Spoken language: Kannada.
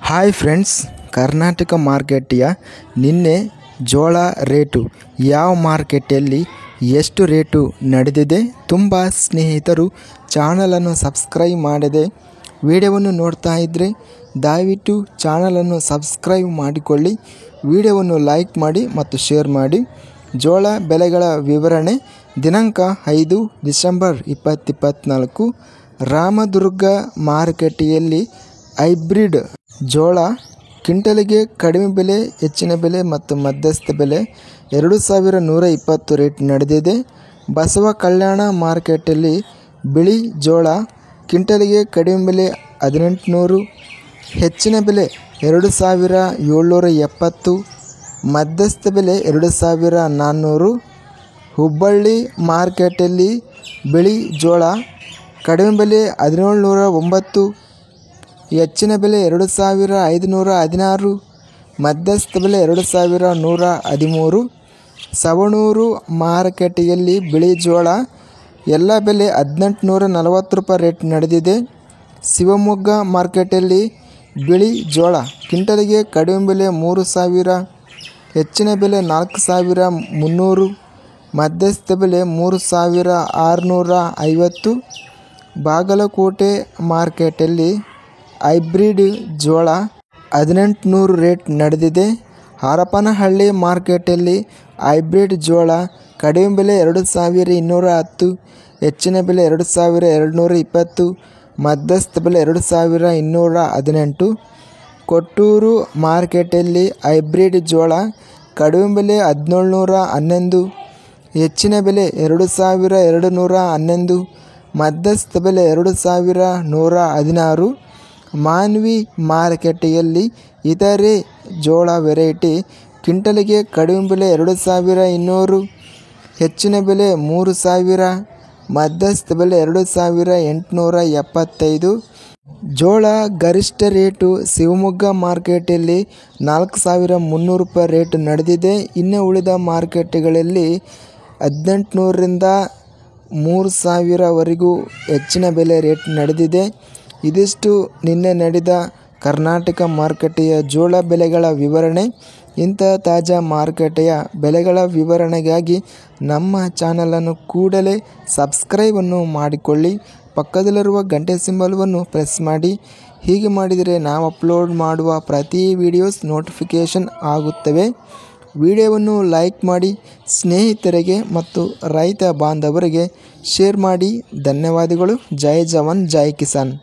ಹಾಯ್ ಫ್ರೆಂಡ್ಸ್, ಕರ್ನಾಟಕ ಮಾರ್ಕೆಟಿಯ ನಿನ್ನೆ ಜೋಳ ರೇಟು ಯಾವ ಮಾರ್ಕೆಟಲ್ಲಿ ಎಷ್ಟು ರೇಟು ನಡೆದಿದೆ? ತುಂಬ ಸ್ನೇಹಿತರು ಚಾನಲನ್ನು ಸಬ್ಸ್ಕ್ರೈಬ್ ಮಾಡದೆ ವಿಡಿಯೋವನ್ನು ನೋಡ್ತಾ ಇದ್ದರೆ ದಯವಿಟ್ಟು ಚಾನಲನ್ನು ಸಬ್ಸ್ಕ್ರೈಬ್ ಮಾಡಿಕೊಳ್ಳಿ, ವಿಡಿಯೋವನ್ನು ಲೈಕ್ ಮಾಡಿ ಮತ್ತು ಶೇರ್ ಮಾಡಿ. ಜೋಳ ಬೆಲೆಗಳ ವಿವರಣೆ ದಿನಾಂಕ 5 ಡಿಸೆಂಬರ್ 2024 ರಾಮದುರ್ಗ ಮಾರುಕಟ್ಟೆಯಲ್ಲಿ ಹೈಬ್ರಿಡ್ ಜೋಳ ಕ್ವಿಂಟಲಿಗೆ ಕಡಿಮೆ ಬೆಲೆ, ಹೆಚ್ಚಿನ ಬೆಲೆ ಮತ್ತು ಮಧ್ಯಸ್ಥ ಬೆಲೆ 2120 ರೇಟ್ ನಡೆದಿದೆ. ಬಸವ ಕಲ್ಯಾಣ ಮಾರ್ಕೆಟಲ್ಲಿ ಬಿಳಿ ಜೋಳ ಕ್ವಿಂಟಲಿಗೆ ಕಡಿಮೆ ಬೆಲೆ 1800, ಹೆಚ್ಚಿನ ಬೆಲೆ 2770, ಮಧ್ಯಸ್ಥ ಬೆಲೆ 2400. ಹುಬ್ಬಳ್ಳಿ ಮಾರ್ಕೆಟಲ್ಲಿ ಬಿಳಿ ಜೋಳ ಕಡಿಮೆ ಬೆಲೆ 1709, ಹೆಚ್ಚಿನ ಬೆಲೆ 2516, ಮಧ್ಯಸ್ಥ ಬೆಲೆ 2113. ಸವಣೂರು ಮಾರುಕಟ್ಟೆಯಲ್ಲಿ ಬಿಳಿ ಜೋಳ ಎಲ್ಲ ಬೆಲೆ 1840 ರೇಟ್ ನಡೆದಿದೆ. ಶಿವಮೊಗ್ಗ ಮಾರ್ಕೆಟಲ್ಲಿ ಬಿಳಿ ಜೋಳ ಕ್ವಿಂಟಲಿಗೆ ಕಡಿಮೆ ಬೆಲೆ 3000, ಹೆಚ್ಚಿನ ಬೆಲೆ 4300, ಮಧ್ಯಸ್ಥ ಬೆಲೆ 3650. ಬಾಗಲಕೋಟೆ ಮಾರ್ಕೆಟಲ್ಲಿ ಹೈಬ್ರಿಡ್ ಜೋಳ 1800 ರೇಟ್ ನಡೆದಿದೆ. ಹರಪನಹಳ್ಳಿ ಮಾರ್ಕೆಟಲ್ಲಿ ಹೈಬ್ರಿಡ್ ಜೋಳ ಕಡಿಮೆ ಬೆಲೆ 2210, ಹೆಚ್ಚಿನ ಬೆಲೆ 2220, ಮಧ್ಯಸ್ಥ ಬೆಲೆ 2218. ಕೊಟ್ಟೂರು ಮಾರ್ಕೆಟಲ್ಲಿ ಹೈಬ್ರಿಡ್ ಜೋಳ ಕಡಿಮೆ ಬೆಲೆ 1711, ಹೆಚ್ಚಿನ ಬೆಲೆ 2211, ಮಧ್ಯಸ್ಥ ಬೆಲೆ 2116. ಮಾನ್ವಿ ಮಾರುಕಟ್ಟೆಯಲ್ಲಿ ಇತರೆ ಜೋಳ ವೆರೈಟಿ ಕ್ವಿಂಟಲಿಗೆ ಕಡಿಮೆ ಬೆಲೆ 2200, ಹೆಚ್ಚಿನ ಬೆಲೆ 3000, ಮಧ್ಯಸ್ಥ ಬೆಲೆ 2875. ಜೋಳ ಗರಿಷ್ಠ ರೇಟು ಶಿವಮೊಗ್ಗ ಮಾರ್ಕೆಟಲ್ಲಿ 4300 ರೇಟ್ ನಡೆದಿದೆ. ಇನ್ನು ಉಳಿದ ಮಾರ್ಕೆಟ್ಗಳಲ್ಲಿ 1800ರಿಂದ 3000ವರೆಗೂ ಹೆಚ್ಚಿನ ಬೆಲೆ ರೇಟ್ ನಡೆದಿದೆ. ಇದಿಷ್ಟು ನಿನ್ನೆ ನಡೆದ ಕರ್ನಾಟಕ ಮಾರುಕಟ್ಟೆಯ ಜೋಳ ಬೆಲೆಗಳ ವಿವರಣೆ. ಇಂಥ ತಾಜಾ ಮಾರುಕಟ್ಟೆಯ ಬೆಲೆಗಳ ವಿವರಣೆಗಾಗಿ ನಮ್ಮ ಚಾನಲನ್ನು ಕೂಡಲೇ ಸಬ್ಸ್ಕ್ರೈಬನ್ನು ಮಾಡಿಕೊಳ್ಳಿ, ಪಕ್ಕದಲ್ಲಿರುವ ಗಂಟೆ ಸಿಂಬಲವನ್ನು ಪ್ರೆಸ್ ಮಾಡಿ. ಹೀಗೆ ಮಾಡಿದರೆ ನಾವು ಅಪ್ಲೋಡ್ ಮಾಡುವ ಪ್ರತಿ ವಿಡಿಯೋಸ್ ನೋಟಿಫಿಕೇಷನ್ ಆಗುತ್ತವೆ. ವಿಡಿಯೋವನ್ನು ಲೈಕ್ ಮಾಡಿ, ಸ್ನೇಹಿತರಿಗೆ ಮತ್ತು ರೈತ ಬಾಂಧವರಿಗೆ ಶೇರ್ ಮಾಡಿ. ಧನ್ಯವಾದಗಳು. ಜೈ ಜವಾನ್ ಜೈ ಕಿಸಾನ್.